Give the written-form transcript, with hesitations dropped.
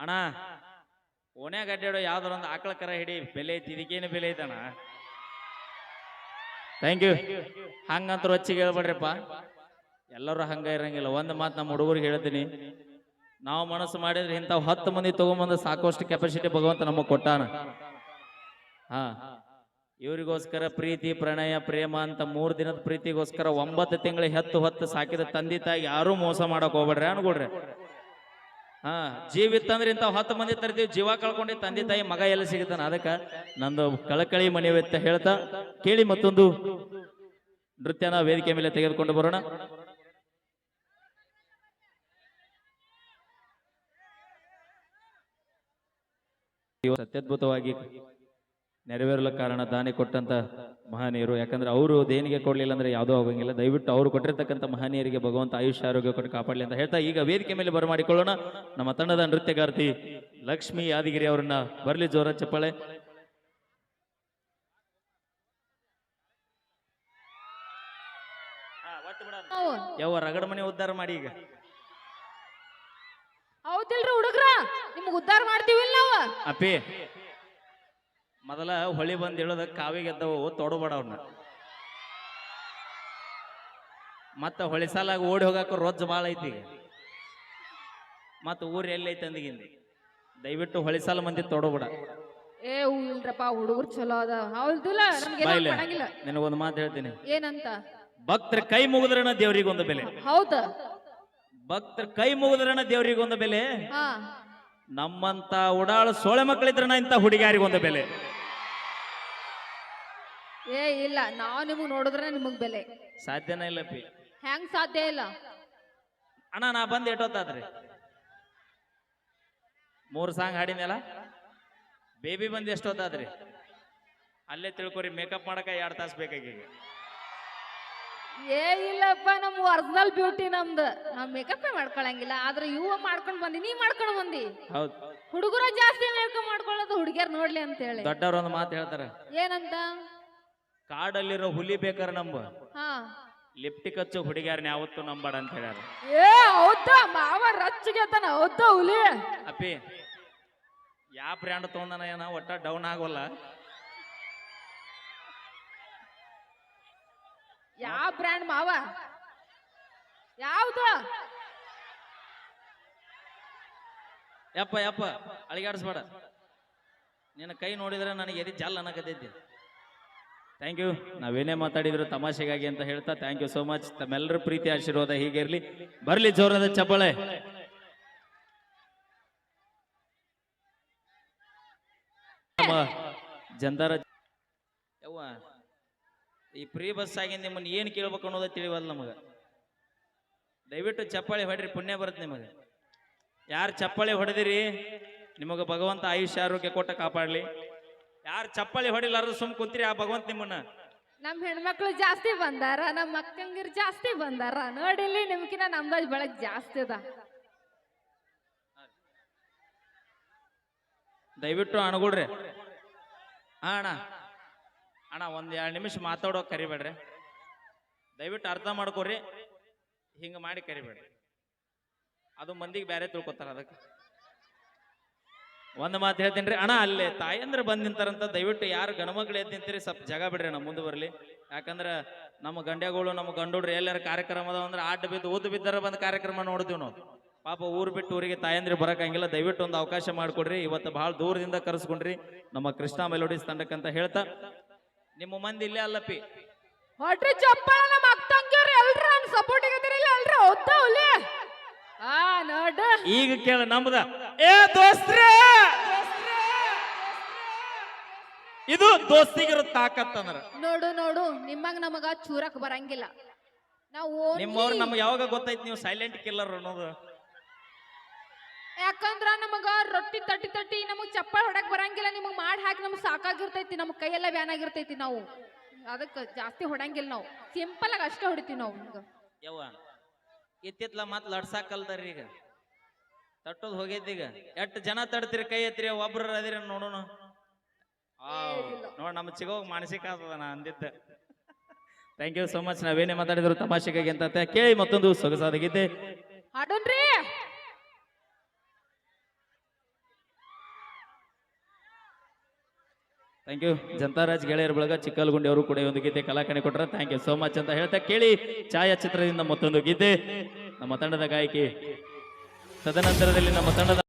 ಅಣ್ಣ ಓಣ್ಯಾಗ ಅಡ್ಡಾಡೋ ಯಾವ್ದಾರ ಒಂದು ಆಕಳ ಕರ ಹಿಡಿ ಬೆಲೆ ಐತಿ ಇದಕ್ಕೇನು ಬೆಲೆ ಐತಣ್ಣ. Thank you. ಹಂಗಂತ ರೊಚ್ಚಿಗೆ ಹೇಳ್ಬೇಡ್ರಿಪ್ಪ, ಎಲ್ಲರೂ ಹಂಗ ಇರಂಗಿಲ್ಲ. ಒಂದು ಮಾತು ನಮ್ಮ ಹುಡುಗರಿಗೆ ಹೇಳ್ತೀನಿ, ನಾವು ಮನಸ್ಸು ಮಾಡಿದ್ರೆ ಇಂಥವು 10 ಮಂದಿ ತಗೊಂಬಂದು ಸಾಕಷ್ಟು ಕೆಪಾಸಿಟಿ ಭಗವಂತ ನಮಗೆ ಕೊಟ್ಟಾನ. ಹಾ, ಇವರಿಗೋಸ್ಕರ ಪ್ರೀತಿ ಪ್ರಣಯ ಪ್ರೇಮ ಅಂತ 3 ದಿನದ ಪ್ರೀತಿಗೋಸ್ಕರ 9 ತಿಂಗಳ ಹೊತ್ತು ಸಾಕಿದ ತಂದೆ ತಾಯಿ ಯಾರು ಮೋಸ ಮಾಡಕ್ ಹೋಗ್ಬೇಡ್ರಿ ಅನ್ಕೊಡ್ರಿ. ಹಾ, ಜೀವಿತ್ತಂದ್ರೆ ಇಂಥ 10 ಮಂದಿ ತರ್ತೀವಿ, ಜೀವ ಕಳ್ಕೊಂಡು ತಂದೆ ತಾಯಿ ಮಗ ಎಲ್ಲ ಸಿಗುತ್ತಾನ. ಅದಕ್ಕ ನಂದು ಕಳಕಳಿ ಮನವಿತ್ತ ಹೇಳ್ತಾ ಕೇಳಿ ಮತ್ತೊಂದು ನೃತ್ಯನ ವೇದಿಕೆ ಮೇಲೆ ತೆಗೆದುಕೊಂಡು ಬರೋಣ. ಅತ್ಯದ್ಭುತವಾಗಿ ನೆರವೇರಲು ಕಾರಣ ದಾನಿ ಕೊಟ್ಟಂತ ಮಹನೀಯರು. ಯಾಕಂದ್ರೆ ಅವರು ದೇಣಿಗೆ ಕೊಡ್ಲಿಲ್ಲ ಅಂದ್ರೆ ಯಾವುದೋ ಹೋಗಂಗಿಲ್ಲ. ದಯವಿಟ್ಟು ಅವರು ಕೊಟ್ಟಿರ್ತಕ್ಕಂಥ ಮಹನೀಯರಿಗೆ ಭಗವಂತ ಆಯುಷ್ಯ ಆರೋಗ್ಯ ಕೊಟ್ಟು ಕಾಪಾಡಲಿ ಅಂತ ಹೇಳ್ತಾ ಈಗ ವೇದಿಕೆ ಮೇಲೆ ಬರಮಾಡಿಕೊಳ್ಳೋಣ ನಮ್ಮ ತಂಡದ ನೃತ್ಯಗಾರ್ತಿ ಲಕ್ಷ್ಮೀ ಯಾದಗಿರಿ ಅವರನ್ನ. ಬರ್ಲಿ ಜೋರ ಚಪ್ಪಾಳೆ. ಯಾವ ರಗಡ ಮನೆ ಉದ್ಧಾರ ಮಾಡಿ ಈಗ. ಹೌದಿಲ್ರಿ ಹುಡುಗ್ರ, ನಿಮ್ಗೆ ಉದ್ಧಾರ ಮಾಡ್ತೀವಿಲ್ಲ ನಾವು. ಅಪ್ಪಿ ಮೊದಲ ಹೊಳಿ ಬಂದ್ ಹೇಳೋದ ಕಾವಿಗೆ ಎದ್ದವು ತೊಡಬೇಡವ್ನ. ಮತ್ತ ಹೊಳಿ ಸಾಲಾಗ ಓಡಿ ಹೋಗಾಕ ರೊಜ್ಜ ಭಾಳ ಐತಿ ಈಗ. ಮತ್ತ ಊರ್ ಎಲ್ಲೈತಿ ಅಂದಿಗಿಂದ ದಯವಿಟ್ಟು ಹೊಳಿ ಸಾಲ ಮಂದಿ ತೊಡಬೇಡ. ಏ ಇಲ್ರಪ್ಪ, ಹುಡುಗರು ಚಲೋ ಅದ. ಹೌದಿಲ್ಲ, ನಮ್ಗೆ ನಿನಗೊಂದು ಮಾತು ಹೇಳ್ತೀನಿ. ಏನಂತ? ಭಕ್ತರ ಕೈ ಮುಗಿದ್ರನ ದೇವ್ರಿಗೊಂದು ಬೆಲೆ. ಹೌದ, ಭಕ್ತರ ಕೈ ಮುಗಿದ್ರನ ದೇವ್ರಿಗೊಂದು ಬೆಲೆ. ನಮ್ಮಂತ ಉಡಾಳು ಸೋಳೆ ಮಕ್ಕಳಿದ್ರನ ಇಂತ ಹುಡುಗಿಯಾರಿಗೊಂದು ಬೆಲೆ. ಏ ಇಲ್ಲ, ನಾವು ನಿಮಗ್ ನೋಡಿದ್ರೆ ನಿಮಗ್ ಬೆಲೆ. ಸಾಧ್ಯನೇ ಇಲ್ಲ ಪಿ. ಹೆಂಗ್ ಸಾಧ್ಯ ಇಲ್ಲ ಅಣ್ಣ? ನಾ ಬಂದ್ ಎಷ್ಟೊತ್ತಾದ್ರಿ? 3 ಸಾಂಗ್ ಹಾಡಿನಲ್ಲ. ಬೇಬಿ ಬಂದ್ ಎಷ್ಟೊತ್ತಾದ್ರಿ? ಅಲ್ಲೇ ತಿಳ್ಕೊರಿ, ಮೇಕಪ್ ಮಾಡಕ 2 ತಾಸು ಬೇಕಾಗಿ. ಏ ಇಲ್ಲಪ್ಪ, ನಮ್ ಒರಿಜಿನಲ್ ಬ್ಯೂಟಿ ನಮ್ದು. ನಾವ್ ಮೇಕಪ್ ಮಾಡ್ಕೊಳಂಗಿಲ್ಲ, ಆದ್ರೆ ಇವ ಮಾಡ್ಕೊಂಡ್ ಬಂದಿ, ನೀ ಮಾಡ್ಕೊಂಡ್ ಬಂದಿ. ಹೌದು, ಹುಡುಗರ ಜಾಸ್ತಿ ಮೇಕಪ್ ಮಾಡ್ಕೊಳ್ಳೋದು ಹುಡುಗಿಯರ್ ನೋಡ್ಲಿ ಅಂತ ಹೇಳಿ. ದೊಡ್ಡವ್ರ ಒಂದು ಮಾತು ಹೇಳ್ತಾರ, ಏನಂತ? ಕಾಡಲ್ಲಿರೋ ಹುಲಿ ಬೇಕಾರ ನಂಬ, ಹಾ, ಲಿಪ್ಟಿಕ್ ಹಚ್ಚು ಹುಡುಗಿಯಾರನ್ನ ಯಾವತ್ತು ನಂಬಾಡ ಅಂತ ಹೇಳ್ಯಾರ. ಏ ಹೌದಾ, ಮಾವ ರಚ್ಚಿಗೆ ತಾನ. ಹೌದಾ ಹುಲಿ? ಅಪ್ಪಿ ಯಾ ಬ್ರ್ಯಾಂಡ್ ತಗೊಂಡನ ಏನ ಒಟ್ಟ ಡೌನ್ ಆಗೋಲ್ಲ. ಯಾವ ಬ್ರ್ಯಾಂಡ್ ಮಾವ? ಯಾವ್ದು? ಯಪ್ಪ ಯಪ್ಪ ಅಳಿಗಾಡಿಸ್ಬೇಡ. ನಿನ್ನ ಕೈ ನೋಡಿದ್ರೆ ನನಗೆ ಎದಿ ಜಲ್ ಅನ್ನಕತ್ತೈತಿ. Thank you. ನಾವೇನೇ ಮಾತಾಡಿದ್ರು ತಮಾಷೆಗಾಗಿ ಅಂತ ಹೇಳ್ತಾ ಥ್ಯಾಂಕ್ ಯು ಸೋ ಮಚ್. ತಮ್ಮೆಲ್ಲರ ಪ್ರೀತಿ ಆಶೀರ್ವಾದ ಹೀಗೆ ಇರ್ಲಿ. ಬರ್ಲಿ ಜೋರದ ಚಪ್ಪಾಳೆ. ಜಂದಾರ ಯವ್ವ, ಈ ಫ್ರೀ ಬಸ್ ಆಗಿ ನಿಮ್ಮನ್ನ ಏನ್ ಕೇಳ್ಬೇಕು ಅನ್ನೋದ ತಿಳಿವಲ್ಲ ನಮಗ. ದಯವಿಟ್ಟು ಚಪ್ಪಾಳಿ ಹೊಡ್ರಿ, ಪುಣ್ಯ ಬರುತ್ತೆ ನಿಮಗೆ. ಯಾರು ಚಪ್ಪಾಳಿ ಹೊಡೆದಿರಿ ನಿಮಗ ಭಗವಂತ ಆಯುಷ್ಯ ಆರೋಗ್ಯ ಕೊಟ್ಟ ಕಾಪಾಡ್ಲಿ. ಯಾರು ಚಪ್ಪಾಳಿ ಹೊಡಿಲಾರ ಸುಮ್ ಕುಂತ್ರಿ, ಆ ಭಗವಂತ ನಿಮ್ಮನ್ನ. ನಮ್ ಹೆಣ್ಮಕ್ಳು ಜಾಸ್ತಿ ಬಂದಾರ, ನಮ್ ಅಕ್ಕಂಗಿರ್ ಜಾಸ್ತಿ ಬಂದಾರ. ನೋಡಿಲ್ಲಿ ನಿಮ್ಕಿನ ನಮ್ದಾಜ್ ಬೆಳಗ್ ಜಾಸ್ತಿ ಅದ. ದಯವಿಟ್ಟು ಅಣಗುಡ್ರಿ. ಅಣ್ಣ ಅಣ್ಣ 1-2 ನಿಮಿಷ ಮಾತಾಡೋಕೆ ಕರಿಬೇಡ್ರಿ. ದಯವಿಟ್ಟು ಅರ್ಥ ಮಾಡ್ಕೋರಿ, ಹಿಂಗ ಮಾಡಿ ಕರಿಬೇಡ್ರಿ. ಅದು ಮಂದಿಗೆ ಬೇರೆ ತಿಳ್ಕೊತಾರ. ಅದಕ್ಕೆ ಒಂದು ಮಾತು ಹೇಳ್ತೀನಿ ಅಣ್ಣ, ಅಲ್ಲೇ ತಾಯಂದ್ರೆ ಬಂದ್ ನಿಂತಾರಂತ. ದಯವಿಟ್ಟು ಯಾರು ಗಣಮಕ್ಳು ಎದ್ದು ನಿಂತೀರಿ ಸ್ವಲ್ಪ ಜಾಗ ಬಿಡ್ರಿ, ನಮ್ಮ ಮುಂದೆ ಬರಲಿ. ಯಾಕಂದ್ರೆ ನಮ್ಮ ಗಂಡ್ಯಗಳು ನಮ್ಮ ಗಂಡುಡ್ರು ಎಲ್ಲಾರ ಕಾರ್ಯಕ್ರಮ ಅದಾವ ಅಂದ್ರೆ ಆಟ ಬಿದ್ದು ಊದು ಬಿದ್ದಾರ ಬಂದು ಕಾರ್ಯಕ್ರಮ ನೋಡ್ತೀವಿ ನಾವು. ಪಾಪ ಊರು ಬಿಟ್ಟು ಊರಿಗೆ ತಾಯಂದ್ರೆ ಬರಕಂಗಿಲ್ಲ. ದಯವಿಟ್ಟು ಒಂದು ಅವಕಾಶ ಮಾಡ್ಕೊಡ್ರಿ. ಇವತ್ತು ಬಹಳ ದೂರದಿಂದ ಕರೆಸ್ಕೊಂಡ್ರಿ ನಮ್ಮ ಕೃಷ್ಣ ಮೆಲೋಡಿಸ್ ತಂಡಕ್ಕಂತ ಹೇಳ್ತಾ, ನಿಮ್ಮ ಮಂದಿ ಇಲ್ಲೇ ಅಲ್ಲಪ್ಪಿ ಹೊಟ್ರಿ ಚಪ್ಪಾಳ. ನಮ್ಮ ಅಕ್ಕಂಗಿರ್ ಎಲ್ರು ಸಪೋರ್ಟ್ ಇಗದಿರಲ್ಲ ಎಲ್ರು. ಹೌದಾ ಹುಲಿ? ನೋಡ ಈಗ ಕೇಳ ನಮ್ದ. ಏ ದೋಸ್ತ್ರೆ, ಇದು ದೋಸ್ತಿಗಿರೋ ತಾಕತ್ ಅಂದ್ರ. ನೋಡು ನೋಡು, ನಿಮ್ಮಂಗ ನಮಗ ಚೂರಕ್ ಬರಂಗಿಲ್ಲ. ನಾವು ನಿಮ್ಮವ್ರು ನಮ್ಗೆ ಯಾವಾಗ ಗೊತ್ತೈತಿ ನೀವು ಸೈಲೆಂಟ್ ಕಿಲ್ಲರ್ ಅನ್ನೋದು? ಯಾಕಂದ್ರ ನಮಗ ರೊಟ್ಟಿ ತಟ್ಟಿ ತಟ್ಟಿ ನಮಗ್ ಚಪ್ಪಾಳ ಹೊಡಕ್ ಬರಂಗಿಲ್ಲ. ನಿಮಗ್ ಮಾಡಿ ಹಾಕಿ ನಮ್ಗೆ ಸಾಕಾಗಿರ್ತೈತಿ, ನಮ್ ಕೈಯೆಲ್ಲ ಬ್ಯಾನ್ ಆಗಿರ್ತೈತಿ. ನಾವು ಅದಕ್ಕೆ ಜಾಸ್ತಿ ಹೊಡಂಗಿಲ್ಲ. ನಾವು ಸಿಂಪಲ್ ಆಗಿ ಅಷ್ಟೇ ಹೊಡಿತೀವಿ ನಾವು. ನಿಮ್ಗ ಯವ್ವ ಇತ್ತಿತ್ಲ ಮತ್ ಲಡ್ಸಾಕಲ್ದಾರಿ. ಈಗ ತಟ್ಟೋದ್ ಹೋಗೈತಿ. ಈಗ ಎಷ್ಟು ಜನ ತಡ್ತೀರಿ ಕೈ ಎತ್ತಿರಿ? ಒಬ್ರ ಅದಿರ ನೋಡೋಣ. ನೋಡ್ ನಮ್ ಚಿಗೋಗ್ ಮಾನಸಿಕ ಆಗ್ತದ ನಾ ಅಂದಿದ್ದ. Thank you so much. ನಾವೇನೇ ಮಾತಾಡಿದ್ರು ತಮಾಷೆಗಾಗಿ ಅಂತ ಕೇಳಿ ಮತ್ತೊಂದು ಸೊಗಸಾದ ಗೀತೆ ಹಾಡೋಣ್ರಿ. Thank you. ಜನತಾರಾಜ್ ಗೆಳೆಯರ ಬಳಗ ಚಿಕ್ಕಲ್ಗುಂಡಿ ಅವರು ಕೂಡ ಈ ಒಂದು ಗೀತೆ ಕಲಾಕಣೆ ಕೊಟ್ಟರೆ ಥ್ಯಾಂಕ್ ಯು ಸೋ ಮಚ್ ಅಂತ ಹೇಳ್ತಾ ಕೇಳಿ ಛಾಯಾಚಿತ್ರದಿಂದ ಮತ್ತೊಂದು ಗೀತೆ ನಮ್ಮ ತಂಡದ ಗಾಯಕಿ. ತದನಂತರದಲ್ಲಿ ನಮ್ಮ ತಂಡದ